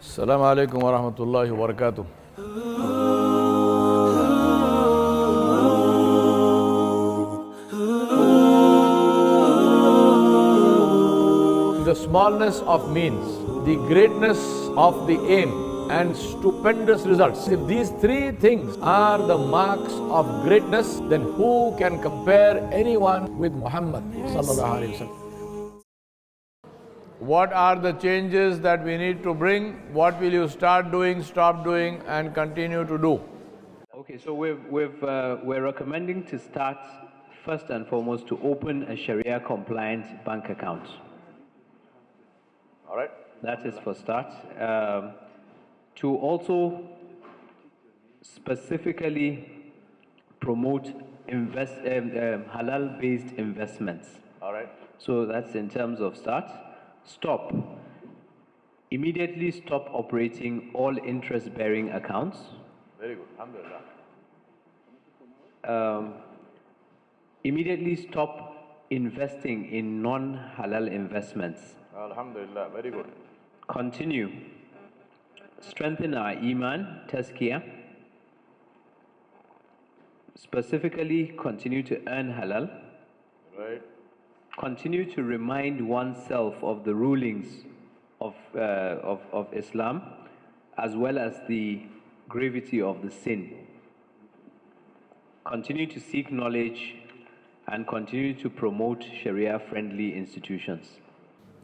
Assalamu alaikum wa rahmatullahi wa barakatuh. The smallness of means, the greatness of the aim, and stupendous results. If these three things are the marks of greatness, then who can compare anyone with Muhammad sallallahu alaihi wasallam? What are the changes that we need to bring? What will you start doing, stop doing, and continue to do? Okay, so we're recommending to start first and foremost to open a Sharia compliant bank account. All right. That is for start. To also specifically promote halal-based investments. All right. So that's in terms of start. Stop. Immediately stop operating all interest-bearing accounts. Very good. Alhamdulillah. Immediately stop investing in non-halal investments. Alhamdulillah. Very good. Continue. Strengthen our iman, tazkiyah. Specifically, continue to earn halal. Right. Continue to remind oneself of the rulings of Islam, as well as the gravity of the sin. Continue to seek knowledge and continue to promote Sharia-friendly institutions.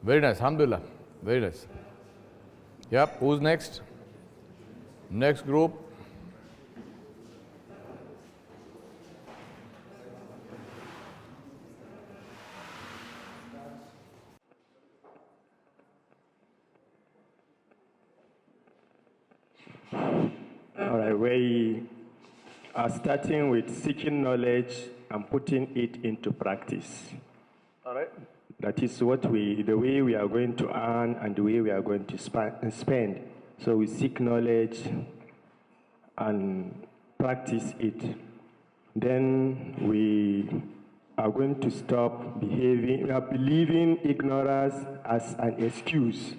Very nice. Alhamdulillah. Very nice. Yep. Who's next? Next group. All right, we are starting with seeking knowledge and putting it into practice. All right. That is the way we are going to earn and the way we are going to spend. So we seek knowledge and practice it. Then we are going to stop believing ignorance as an excuse.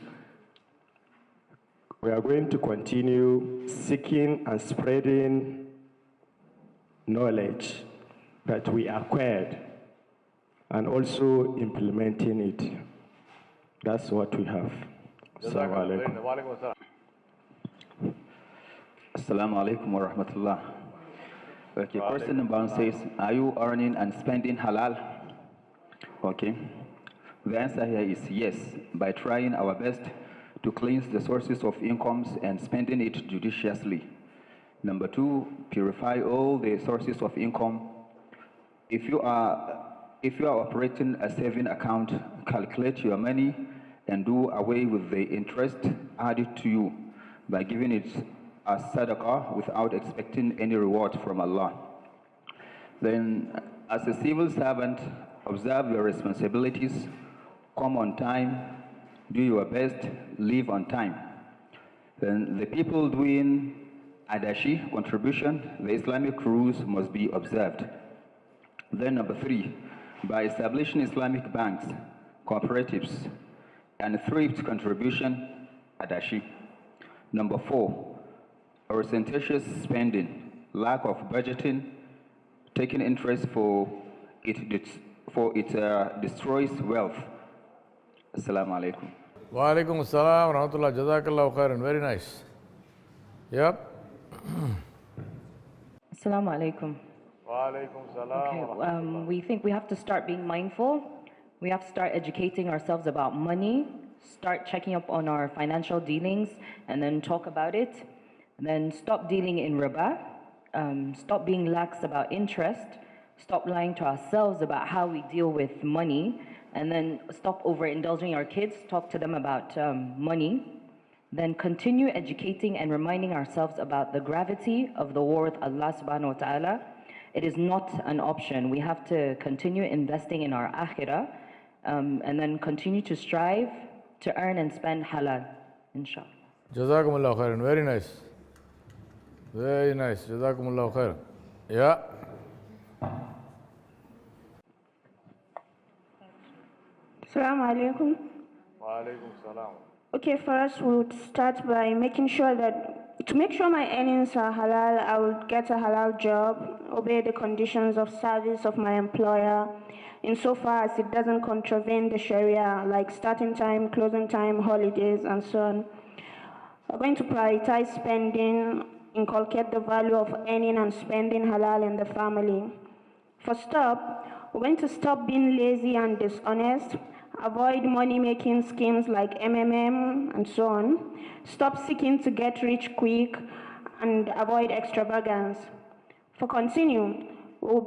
We are going to continue seeking and spreading knowledge that we acquired and also implementing it. That's what we have. Assalamu alaikum. Assalamu alaikum wa rahmatullah. Okay, question number one says, are you earning and spending halal? Okay. The answer here is yes, by trying our best to cleanse the sources of incomes and spending it judiciously. Number two, purify all the sources of income. If you are operating a saving account, calculate your money and do away with the interest added to you by giving it as sadaqah without expecting any reward from Allah. Then, as a civil servant, observe your responsibilities, come on time, do your best, live on time. Then the people doing adashi, contribution, the Islamic rules must be observed. Then number three, by establishing Islamic banks, cooperatives, and thrift contribution, adashi. Number four, ostentatious spending, lack of budgeting, taking interest for it destroys wealth. Assalamu alaikum. Wa alaikum assalam wa rahmatullah. Jazakallahu khairan. Very nice. Yep. Assalamu alaikum. Wa alaikum assalam. Okay, we think we have to start being mindful. We have to start educating ourselves about money, start checking up on our financial dealings, and then talk about it. And then stop dealing in riba, stop being lax about interest, stop lying to ourselves about how we deal with money, and then stop overindulging our kids, talk to them about money. Then continue educating and reminding ourselves about the gravity of the war with Allah subhanahu wa ta'ala. It is not an option. We have to continue investing in our akhirah, and then continue to strive to earn and spend halal, inshallah. Jazakumullahu khairan. Very nice. Very nice. Jazakumullahu khairan. Yeah. Assalamu alaikum. Wa alaikum salam. Okay, first we would start by making sure that, to make sure my earnings are halal, I would get a halal job, obey the conditions of service of my employer, insofar as it doesn't contravene the Sharia, like starting time, closing time, holidays, and so on. We're going to prioritize spending, inculcate the value of earning and spending halal in the family. For stop, we're going to stop being lazy and dishonest, avoid money-making schemes like MMM and so on, stop seeking to get rich quick, and avoid extravagance. For continue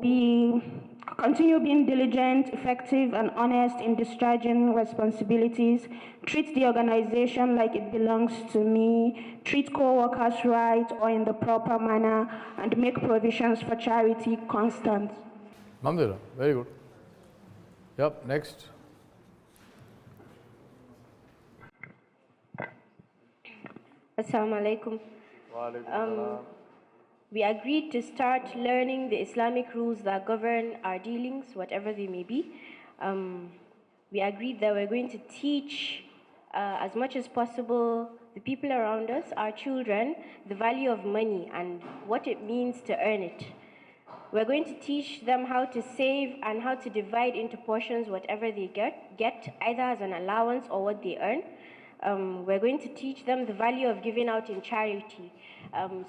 being diligent, effective, and honest in discharging responsibilities, treat the organization like it belongs to me, treat co-workers right or in the proper manner, and make provisions for charity constant. Alhamdulillah, very good. Yep, next. Assalamu alaikum. We agreed to start learning the Islamic rules that govern our dealings, whatever they may be. We agreed that we're going to teach as much as possible the people around us, our children, the value of money and what it means to earn it. We're going to teach them how to save and how to divide into portions whatever they get either as an allowance or what they earn. We're going to teach them the value of giving out in charity,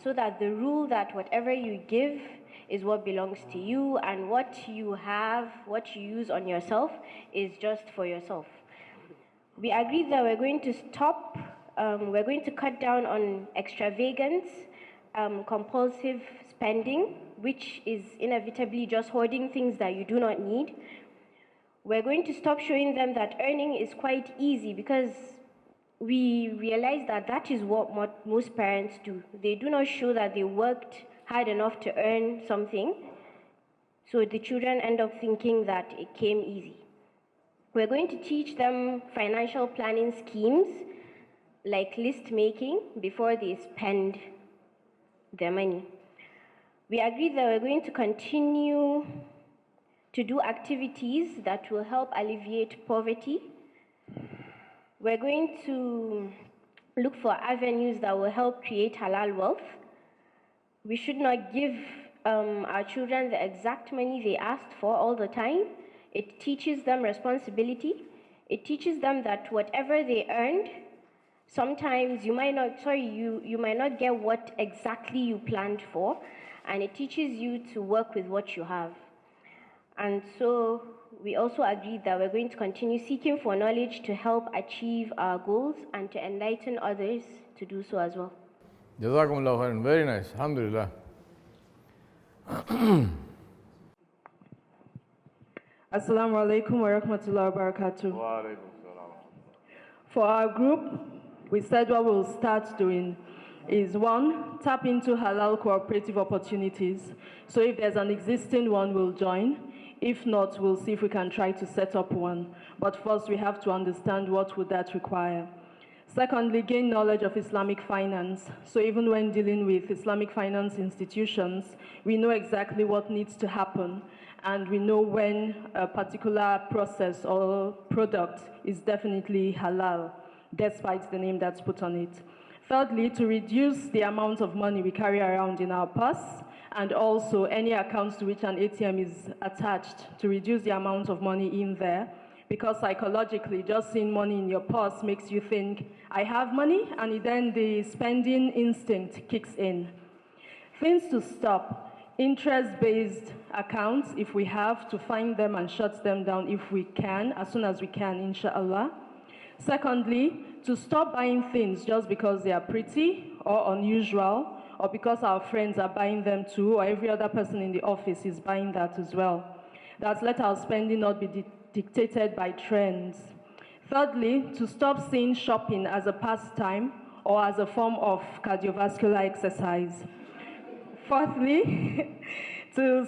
so that the rule that whatever you give is what belongs to you, and what you have, what you use on yourself is just for yourself. We agreed that we're going to cut down on extravagance, compulsive spending, which is inevitably just hoarding things that you do not need. We're going to stop showing them that earning is quite easy, because we realize that that is what most parents do. They do not show that they worked hard enough to earn something, so the children end up thinking that it came easy. We're going to teach them financial planning schemes, like list making, before they spend their money. We agreed that we're going to continue to do activities that will help alleviate poverty. We're going to look for avenues that will help create halal wealth. We should not give our children the exact money they asked for all the time. It teaches them responsibility. It teaches them that whatever they earned, sometimes you might not get what exactly you planned for, and it teaches you to work with what you have. And so we also agreed that we're going to continue seeking for knowledge to help achieve our goals and to enlighten others to do so as well. Jazakumullah khairan, very nice, alhamdulillah. Assalamu alaikum wa rahmatullahi wa barakatuh. For our group, we said what we'll start doing is, one, tap into halal cooperative opportunities. So if there's an existing one, we'll join. If not, we'll see if we can try to set up one. But first, we have to understand what would that require. Secondly, gain knowledge of Islamic finance. So even when dealing with Islamic finance institutions, we know exactly what needs to happen, and we know when a particular process or product is definitely halal, despite the name that's put on it. Thirdly, to reduce the amount of money we carry around in our purse, and also any accounts to which an ATM is attached, to reduce the amount of money in there, because psychologically, just seeing money in your purse makes you think, I have money, and then the spending instinct kicks in. Things to stop: interest-based accounts, if we have, to find them and shut them down if we can, as soon as we can, inshallah. Secondly, to stop buying things just because they are pretty or unusual, or because our friends are buying them too, or every other person in the office is buying that as well. That's let our spending not be dictated by trends. Thirdly, to stop seeing shopping as a pastime or as a form of cardiovascular exercise. Fourthly, to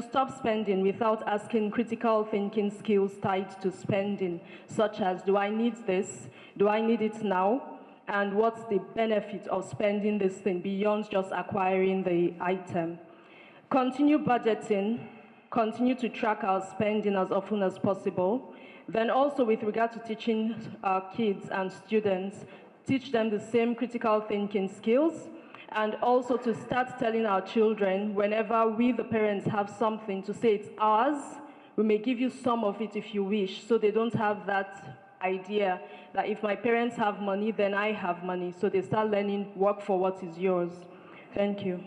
stop spending without asking critical thinking skills tied to spending, such as, do I need this? Do I need it now? And what's the benefit of spending this thing beyond just acquiring the item? Continue budgeting, continue to track our spending as often as possible, Then also with regard to teaching our kids and students, teach them the same critical thinking skills, and also to start telling our children whenever we, the parents, have something to say it's ours, we may give you some of it if you wish, so they don't have that idea that if my parents have money, then I have money. So they start learning, work for what is yours. Thank you.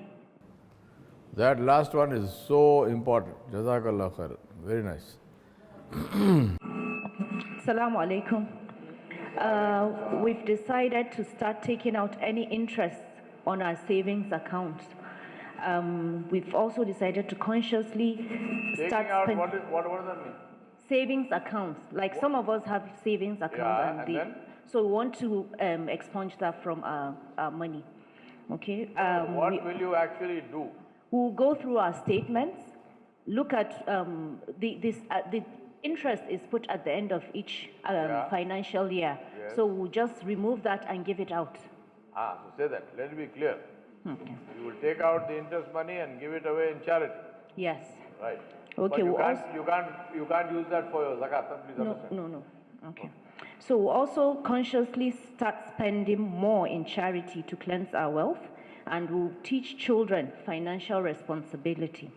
That last one is so important. Jazakallah khair. Very nice. Assalamu alaikum. We've decided to start taking out any interest on our savings accounts. We've also decided to consciously start Taking out, what does that mean? savings accounts. Like some of us have savings accounts, and then? So we want to expunge that from our money. Okay. What will you actually do? We'll go through our statements, look at the interest is put at the end of each financial year. Yes. So we'll just remove that and give it out. So say that. Let it be clear. Okay. You will take out the interest money and give it away in charity. Yes. Right. Okay. But you can't use that for your zakat. Please understand. No. Okay. So we'll also consciously start spending more in charity to cleanse our wealth, and we'll teach children financial responsibility.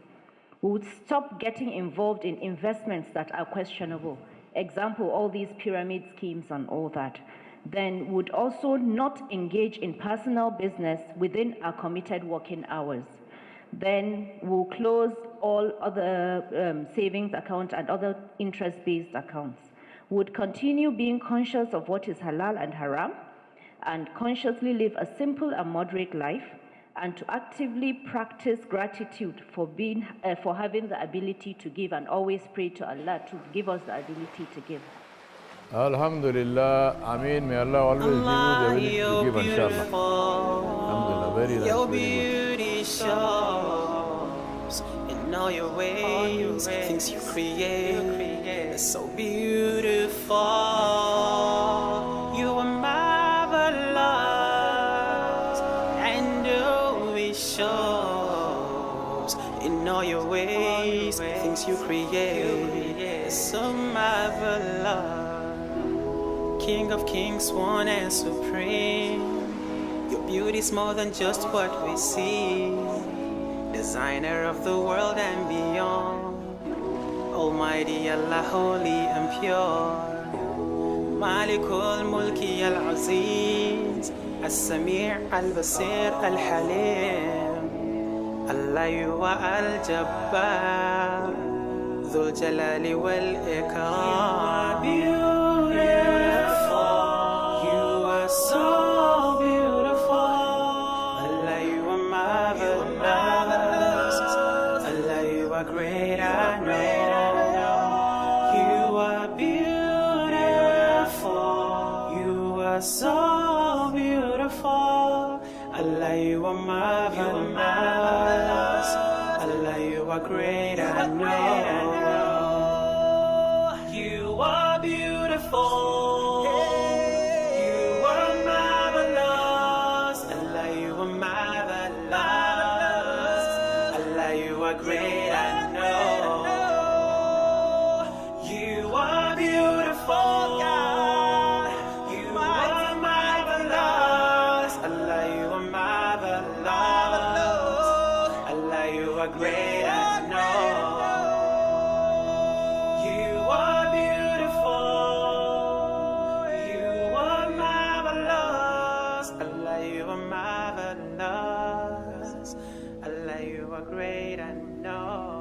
We would stop getting involved in investments that are questionable. Example, all these pyramid schemes and all that. Then would also not engage in personal business within our committed working hours. Then we'll close all other savings accounts and other interest-based accounts. Would continue being conscious of what is halal and haram, and consciously live a simple and moderate life, and to actively practice gratitude for having the ability to give, and always pray to Allah to give us the ability to give. Alhamdulillah. Ameen. May Allah always give you the ability to give, inshallah. Alhamdulillah. Very nice. Your Very good. beauty shows in all your ways, things you create, it's so beautiful. You are marvelous, and it shows in all your ways, things you create, it's so marvelous. King of kings, one and supreme. Your beauty's more than just what we see. Designer of the world and beyond. Almighty Allah, holy and pure. Malikul Mulki al-Aziz, As-Sami' al-Basir al-Halim. Allah, you are al-Jabbar, Dhul Jalali wal-Ikram. You are so beautiful. Allah, you are marvelous. Allah, you are great, I know. You are beautiful. You are so beautiful. Allah, you are marvelous. Allah, you are great, I know. You are beautiful. Great, I know. You are beautiful, God. You are marvelous. Allah, you are marvelous. Allah, you are great, I know. You are beautiful. You are marvelous. Allah, you are marvelous. Allah, you are great, I know.